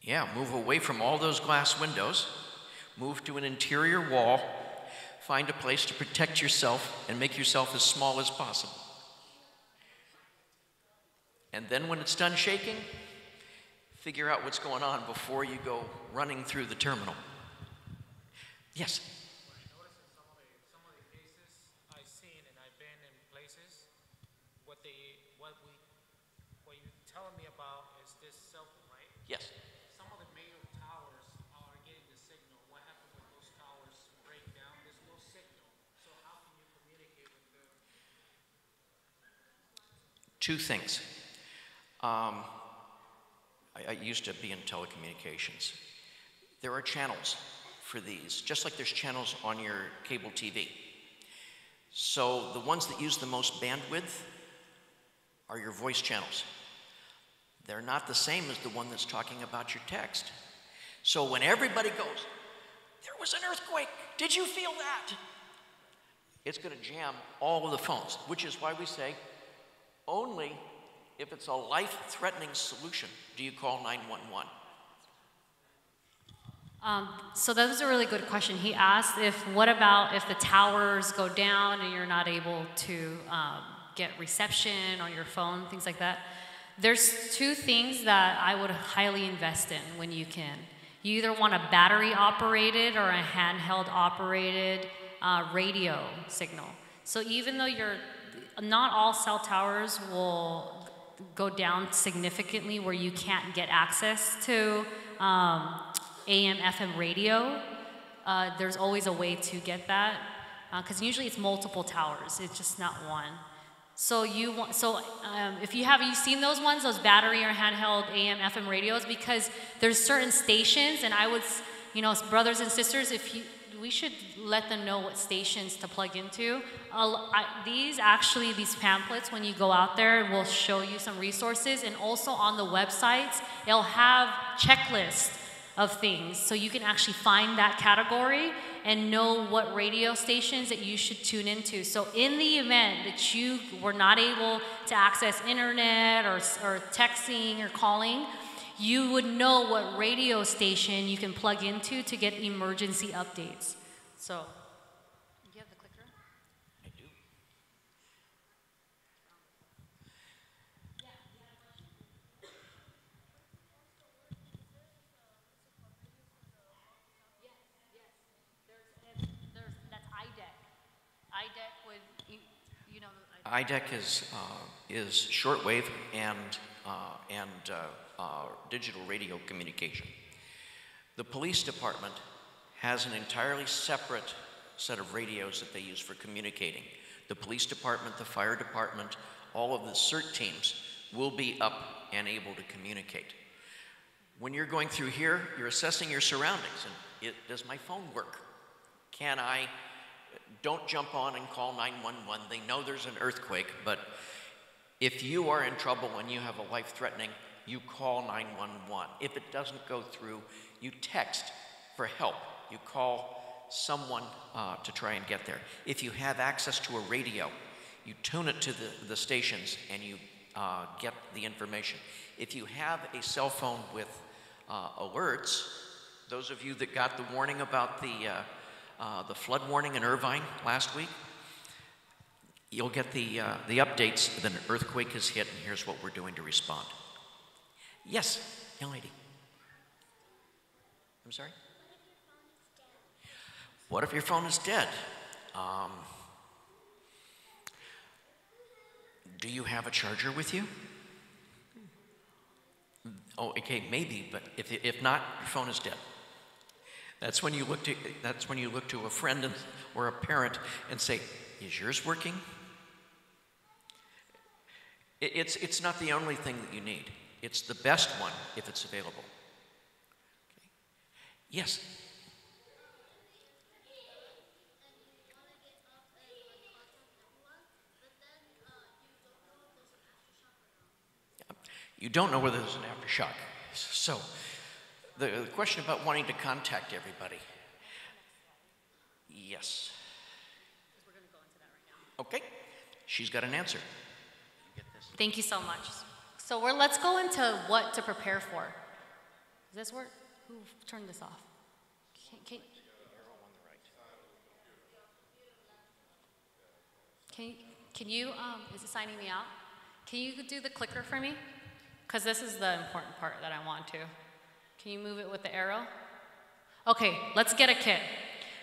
Yeah, move away from all those glass windows, move to an interior wall, find a place to protect yourself and make yourself as small as possible. And then when it's done shaking, figure out what's going on before you go running through the terminal. Yes? What I noticed in some of the cases I've seen, and I've been in places, what you're telling me about is this cell phone, right? Yes. Some of the major towers are getting the signal. What happens when those towers break down? There's no signal. So how can you communicate with them? Two things. I used to be in telecommunications. There are channels for these, just like there's channels on your cable TV. So the ones that use the most bandwidth are your voice channels. They're not the same as the one that's talking about your text. So when everybody goes, there was an earthquake, did you feel that? It's going to jam all of the phones, which is why we say only if it's a life-threatening solution do you call 911. So that was a really good question. He asked what about if the towers go down and you're not able to get reception on your phone, things like that. There's two things that I would highly invest in when you can. You either want a battery operated or a handheld operated radio signal. So even though not all cell towers will go down significantly where you can't get access to AM, FM radio, there's always a way to get that, because usually it's multiple towers, it's just not one. So if you've seen those ones, those battery or handheld AM, FM radios, because there's certain stations, and I would, brothers and sisters, we should let them know what stations to plug into. These pamphlets, when you go out there, will show you some resources, and also on the websites, they'll have checklists of things, so you can actually find that category and know what radio stations that you should tune into. So in the event that you were not able to access internet or texting or calling, you would know what radio station you can plug into to get emergency updates. So, you have the clicker? I do. IDEC is shortwave and digital radio communication. The police department has an entirely separate set of radios that they use for communicating. The police department, the fire department, all of the CERT teams will be up and able to communicate. When you're going through here, you're assessing your surroundings, and does my phone work? Don't jump on and call 911. They know there's an earthquake, but if you are in trouble and you have a life-threatening, you call 911. If it doesn't go through, you text for help. You call someone to try and get there. If you have access to a radio, you tune it to the stations and you get the information. If you have a cell phone with alerts, those of you that got the warning about the flood warning in Irvine last week, you'll get the updates that an earthquake has hit and here's what we're doing to respond. Yes, young lady. I'm sorry? What if your phone is dead? Do you have a charger with you? Oh, okay, maybe, but if not, your phone is dead. That's when you look to a friend or a parent and say, "Is yours working?" It's not the only thing that you need. It's the best one if it's available. Okay. Yes. You don't know whether there's an aftershock. So, the question about wanting to contact everybody. Yes. We're going to go into that right now. Okay. She's got an answer. Thank you so much. So let's go into what to prepare for. Does this work? Who turned this off? Can you, is it signing me out? Can you do the clicker for me? Because this is the important part that I want to. Can you move it with the arrow? Okay, let's get a kit.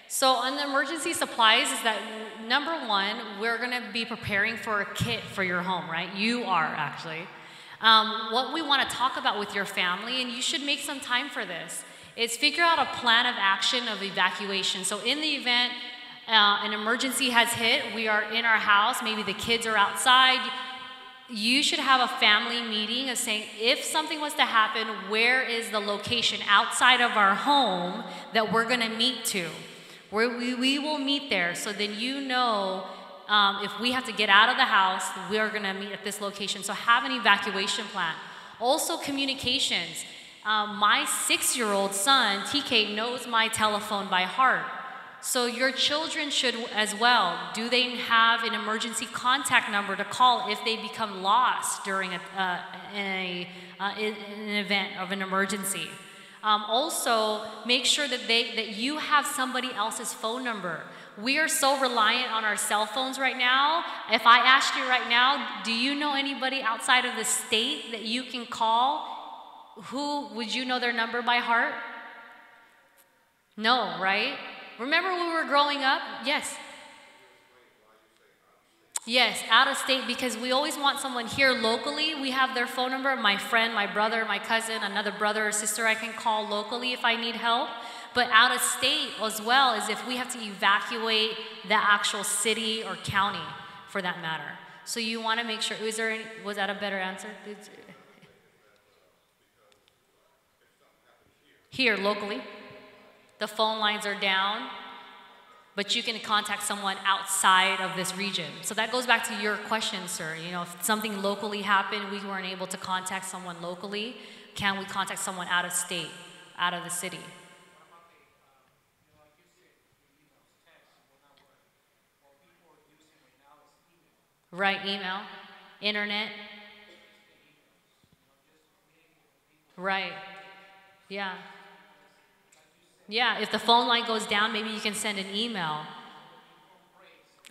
So on the emergency supplies is that number one, we're gonna be preparing for a kit for your home, right? You are actually. What we wanna talk about with your family, and you should make some time for this, is figure out a plan of action of evacuation. So in the event an emergency has hit, we are in our house, maybe the kids are outside, you should have a family meeting of saying, if something was to happen, where is the location outside of our home that we're gonna meet to? Where we will meet there, so then you know if we have to get out of the house, we are gonna meet at this location. So have an evacuation plan. Also communications. My 6-year-old son, TK, knows my telephone by heart. So your children should as well. Do they have an emergency contact number to call if they become lost during an event of an emergency? Also, make sure that you have somebody else's phone number. We are so reliant on our cell phones right now. If I asked you right now, do you know anybody outside of the state that you can call? Who would you know their number by heart? No, right? Remember when we were growing up? Yes. Yes, out of state, because we always want someone here locally. We have their phone number, my friend, my brother, my cousin, another brother or sister I can call locally if I need help. But out of state as well is if we have to evacuate the actual city or county for that matter. So you want to make sure, was that a better answer? Here, locally, the phone lines are down, but you can contact someone outside of this region. So that goes back to your question, sir. You know, if something locally happened, we weren't able to contact someone locally, can we contact someone out of state, out of the city? Right, email, internet. Right, yeah. Yeah, if the phone line goes down, maybe you can send an email.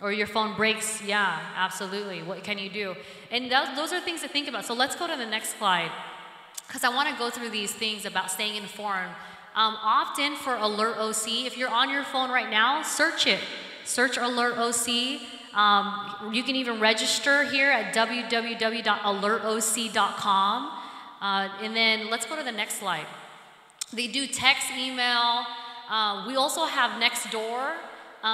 Or your phone breaks, yeah, absolutely. What can you do? And those are things to think about. So let's go to the next slide, because I want to go through these things about staying informed. Often for Alert OC, if you're on your phone right now, search it. Search Alert OC. You can even register here at www.alertoc.com. And then let's go to the next slide. They do text, email. We also have Nextdoor.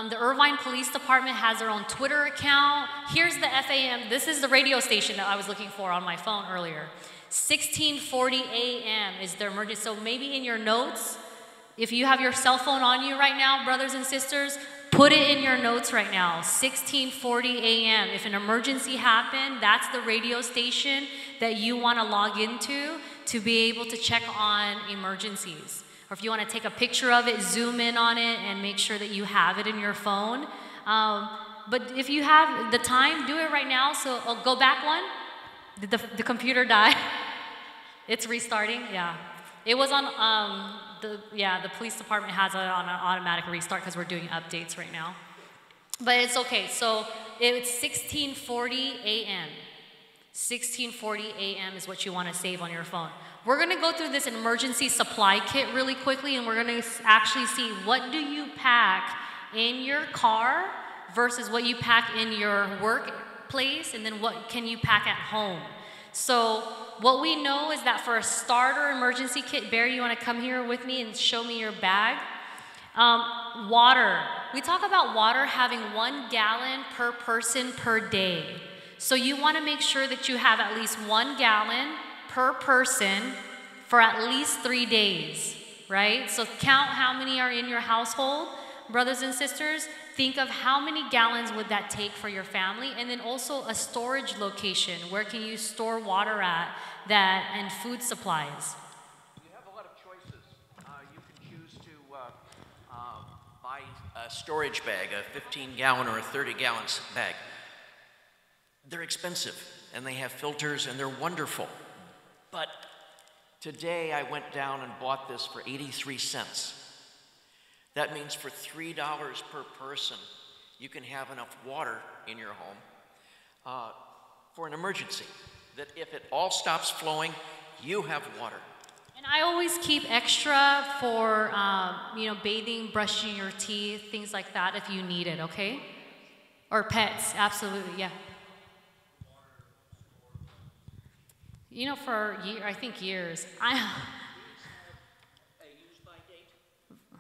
The Irvine Police Department has their own Twitter account. Here's the FAM. This is the radio station that I was looking for on my phone earlier. 1640 AM is their emergency. So maybe in your notes, if you have your cell phone on you right now, brothers and sisters, put it in your notes right now, 1640 AM. If an emergency happened, that's the radio station that you want to log into to be able to check on emergencies. Or if you want to take a picture of it, zoom in on it and make sure that you have it in your phone. But if you have the time, do it right now. So I'll go back one. Did the computer die? It's restarting, yeah. It was on, the police department has it on an automatic restart because we're doing updates right now. But it's okay, so it's 1640 AM. 1640 AM is what you want to save on your phone. We're going to go through this emergency supply kit really quickly, and we're going to actually see what do you pack in your car versus what you pack in your workplace, and then what can you pack at home. So what we know is that for a starter emergency kit, Barry, you want to come here with me and show me your bag? Water. We talk about water having 1 gallon per person per day. So you want to make sure that you have at least 1 gallon per person for at least 3 days, right? So count how many are in your household, brothers and sisters. Think of how many gallons would that take for your family, and then also a storage location. Where can you store water at that, and food supplies? You have a lot of choices. You can choose to buy a storage bag, a 15-gallon or a 30-gallon bag. They're expensive, and they have filters, and they're wonderful. But today I went down and bought this for 83 cents. That means for $3 per person, you can have enough water in your home for an emergency. That if it all stops flowing, you have water. And I always keep extra for, bathing, brushing your teeth, things like that if you need it, okay? Or pets, absolutely, yeah. For I think years. A use-by date.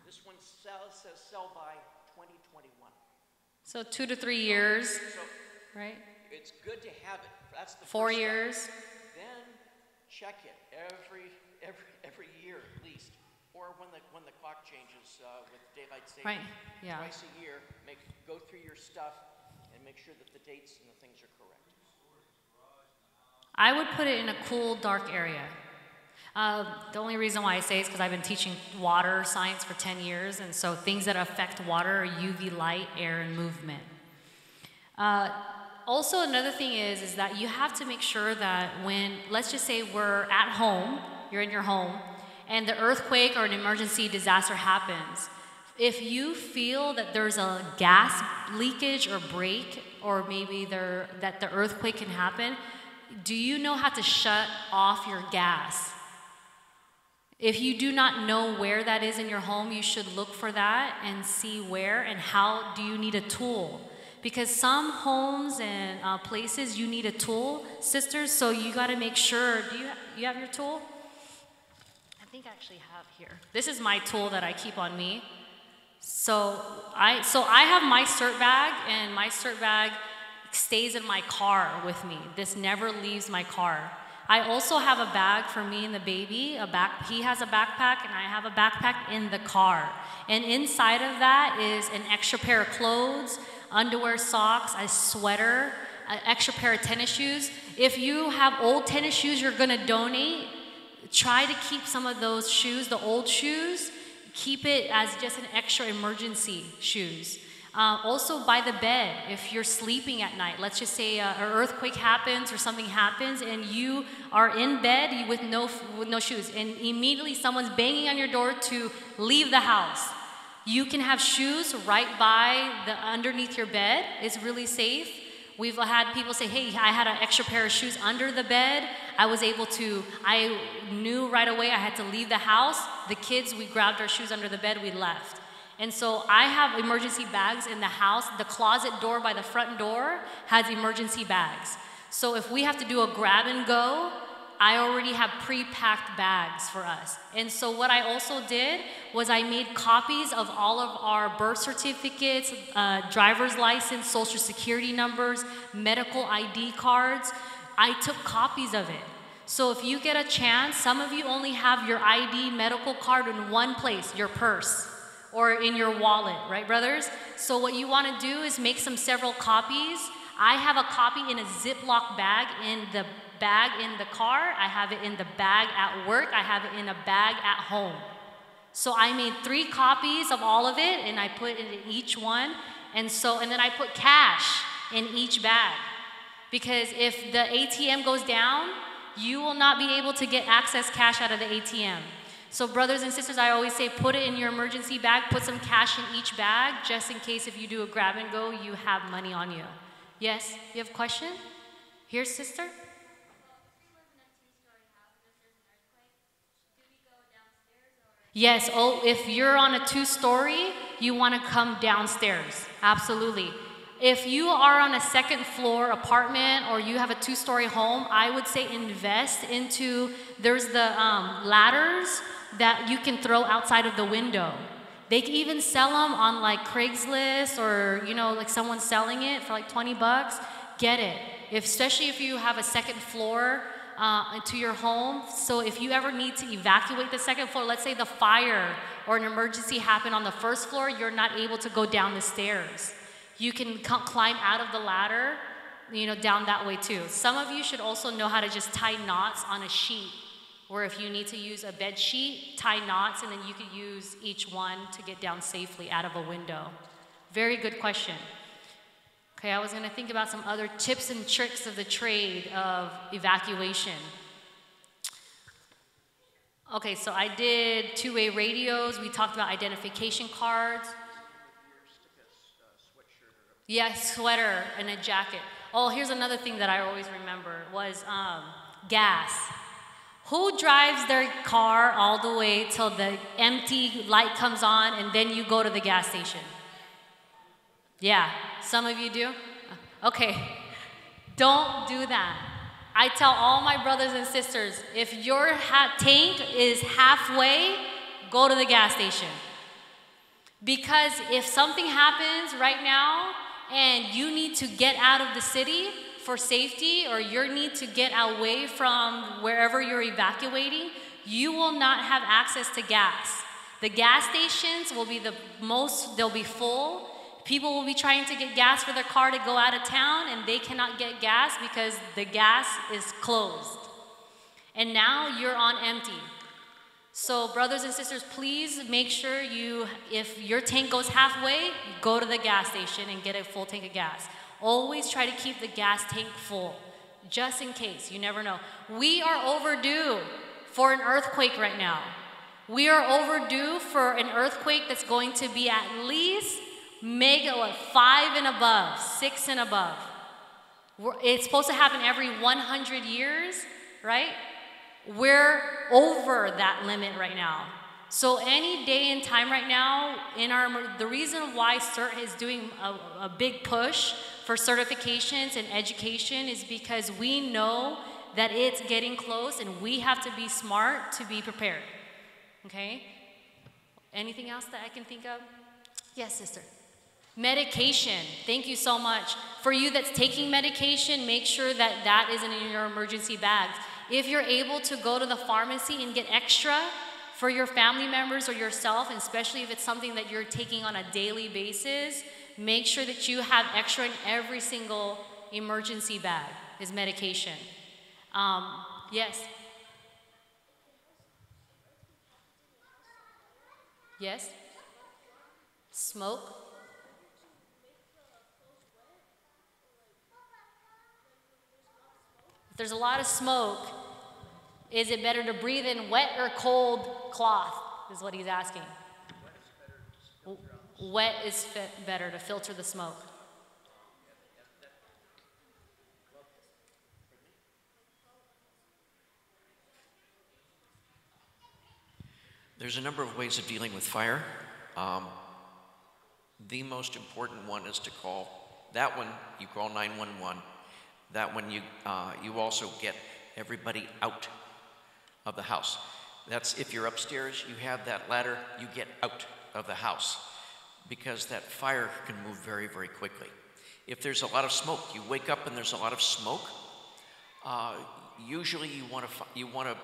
This one says sell by 2021. So 2 to 3 years, So right? it's good to have it. That's the 4 first step. years. Then check it every year at least, or when the clock changes with daylight saving. Right. Yeah. Twice a year, go through your stuff and make sure that the dates and the things are correct. I would put it in a cool, dark area. The only reason why I say is because I've been teaching water science for 10 years, and so things that affect water are UV light, air, and movement. Also, another thing is that you have to make sure that when, let's just say we're at home, you're in your home, and the earthquake or an emergency disaster happens, if you feel that there's a gas leakage or break, or maybe that the earthquake can happen, do you know how to shut off your gas? If you do not know where that is in your home, you should look for that and see where and how do you need a tool. Because some homes and places you need a tool, sisters, so you gotta make sure, do you have your tool? I think I actually have here. This is my tool that I keep on me. So I have my cert bag, and my cert bag stays in my car with me. This never leaves my car. I also have a bag for me and the baby, he has a backpack and I have a backpack in the car. And inside of that is an extra pair of clothes, underwear, socks, a sweater, an extra pair of tennis shoes. If you have old tennis shoes you're gonna donate, try to keep some of those shoes, the old shoes, keep it as just an extra emergency shoes. Also by the bed, if you're sleeping at night, let's just say an earthquake happens or something happens and you are in bed with no shoes, and immediately someone's banging on your door to leave the house. You can have shoes right by underneath your bed. It's really safe. We've had people say, hey, I had an extra pair of shoes under the bed. I knew right away I had to leave the house. The kids, we grabbed our shoes under the bed, we left. And so I have emergency bags in the house. The closet door by the front door has emergency bags. So if we have to do a grab and go, I already have pre-packed bags for us. And so what I also did was I made copies of all of our birth certificates, driver's license, social security numbers, medical ID cards. I took copies of it. So if you get a chance, some of you only have your ID medical card in one place, your purse, or in your wallet, right, brothers? So what you want to do is make several copies. I have a copy in a Ziploc bag in the car. I have it in the bag at work. I have it in a bag at home. So I made 3 copies of all of it, and I put it in each one. And then I put cash in each bag. Because if the ATM goes down, you will not be able to get access cash out of the ATM. So brothers and sisters, I always say put it in your emergency bag, put some cash in each bag, just in case if you do a grab and go, you have money on you. Yes, you have a question? Here, sister? Yes, if you're on a 2-story, you want to come downstairs, absolutely. If you are on a 2nd floor apartment or you have a 2-story home, I would say invest into, there's the ladders that you can throw outside of the window. They can even sell them on like Craigslist or, like someone's selling it for like 20 bucks. Get it. Especially if you have a 2nd floor to your home. So if you ever need to evacuate the 2nd floor, let's say the fire or an emergency happened on the 1st floor, you're not able to go down the stairs. You can climb out of the ladder, down that way too. Some of you should also know how to just tie knots on a sheet, or if you need to use a bed sheet, tie knots, and then you could use each one to get down safely out of a window. Very good question. Okay, I was gonna think about some other tips and tricks of the trade of evacuation. Okay, so I did 2-way radios. We talked about identification cards. Yeah, sweater and a jacket. Oh, here's another thing that I always remember was gas. Who drives their car all the way till the empty light comes on and then you go to the gas station? Yeah, some of you do? Okay, don't do that. I tell all my brothers and sisters, if your tank is halfway, go to the gas station. Because if something happens right now, and you need to get out of the city for safety, or you need to get away from wherever you're evacuating, you will not have access to gas. The gas stations will be they'll be full. People will be trying to get gas for their car to go out of town, and they cannot get gas because the gas is closed. And now you're on empty. So brothers and sisters, please make sure if your tank goes halfway, go to the gas station and get a full tank of gas. Always try to keep the gas tank full, just in case, you never know. We are overdue for an earthquake right now. We are overdue for an earthquake that's going to be at least 5 and above, 6 and above. It's supposed to happen every 100 years, right? We're over that limit right now. So any day and time right now, the reason why CERT is doing a big push for certifications and education is because we know that it's getting close and we have to be smart to be prepared, okay? Anything else that I can think of? Yes, sister. Medication, thank you so much. For you that's taking medication, make sure that that isn't in your emergency bags. If you're able to go to the pharmacy and get extra for your family members or yourself, and especially if it's something that you're taking on a daily basis, make sure that you have extra in every single emergency bag is medication. Yes. Yes? Smoke? If there's a lot of smoke, is it better to breathe in wet or cold cloth, is what he's asking. Wet is better to filter the smoke. There's a number of ways of dealing with fire. The most important one is to call, that one you call 911. That one you also get everybody out of the house. That's if you're upstairs, you have that ladder, you get out of the house because that fire can move very, very quickly. If there's a lot of smoke, you wake up and there's a lot of smoke, usually you want to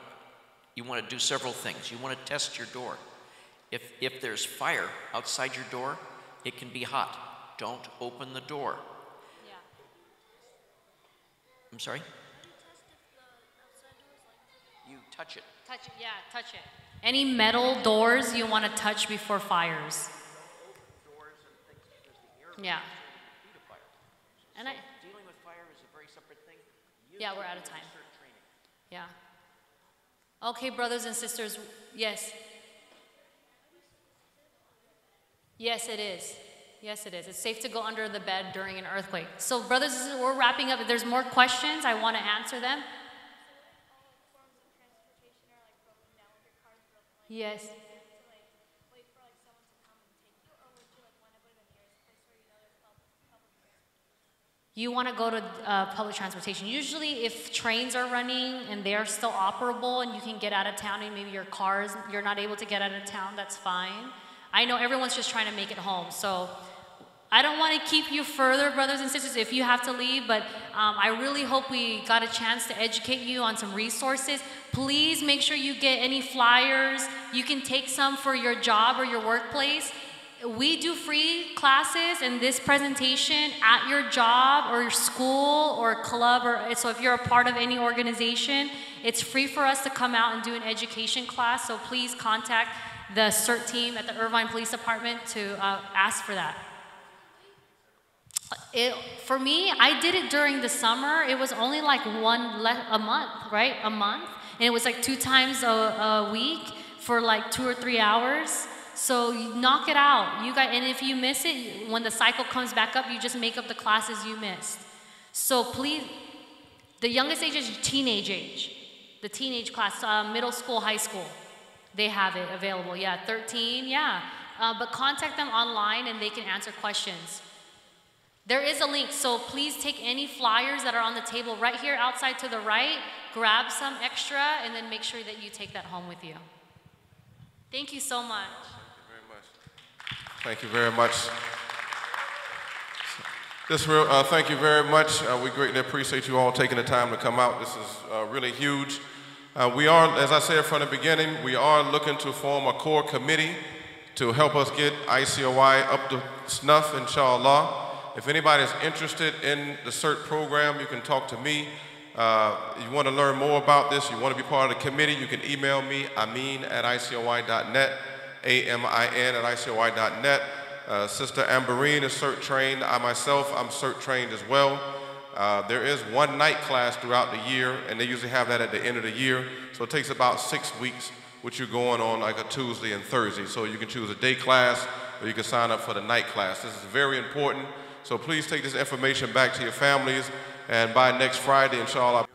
do several things. You want to test your door. If there's fire outside your door, it can be hot. Don't open the door. Yeah. I'm sorry? You touch it. Touch it, yeah, touch it. Any metal doors you want to touch before fires. Yeah. And dealing with fire is a very separate thing. Yeah, we're out of time. Yeah. Okay, brothers and sisters, yes. Yes, it is. Yes, it is. It's safe to go under the bed during an earthquake. So, brothers and sisters, we're wrapping up. If there's more questions, I want to answer them. Yes. You want to go to public transportation. Usually if trains are running and they are still operable and you can get out of town and maybe you're not able to get out of town, that's fine. I know everyone's just trying to make it home. So I don't want to keep you further, brothers and sisters, if you have to leave, but I really hope we got a chance to educate you on some resources. Please make sure you get any flyers. You can take some for your job or your workplace. We do free classes and this presentation at your job or your school or club, so if you're a part of any organization, it's free for us to come out and do an education class, so please contact the CERT team at the Irvine Police Department to ask for that. For me, I did it during the summer. It was only like a month, right? A month. And it was like 2 times a week for like 2 or 3 hours. So you knock it out. And if you miss it, when the cycle comes back up, you just make up the classes you missed. So please, the youngest age is teenage age. The teenage class, middle school, high school. They have it available. Yeah, 13, yeah. But contact them online and they can answer questions. There is a link, so please take any flyers that are on the table right here outside to the right, grab some extra, and then make sure that you take that home with you. Thank you so much. Thank you very much. Thank you very much. We greatly appreciate you all taking the time to come out. This is really huge. We are, as I said from the beginning, we are looking to form a core committee to help us get ICOI up to snuff, inshallah. If anybody is interested in the CERT program, you can talk to me. You want to learn more about this, you want to be part of the committee, you can email me, amin@icoi.net, amin@icoi.net. Sister Amberine is CERT trained. I myself, I'm CERT trained as well. There is one night class throughout the year, and they usually have that at the end of the year. So it takes about 6 weeks which you're going on like a Tuesday and Thursday. So you can choose a day class or you can sign up for the night class. This is very important. So please take this information back to your families, and by next Friday, inshallah.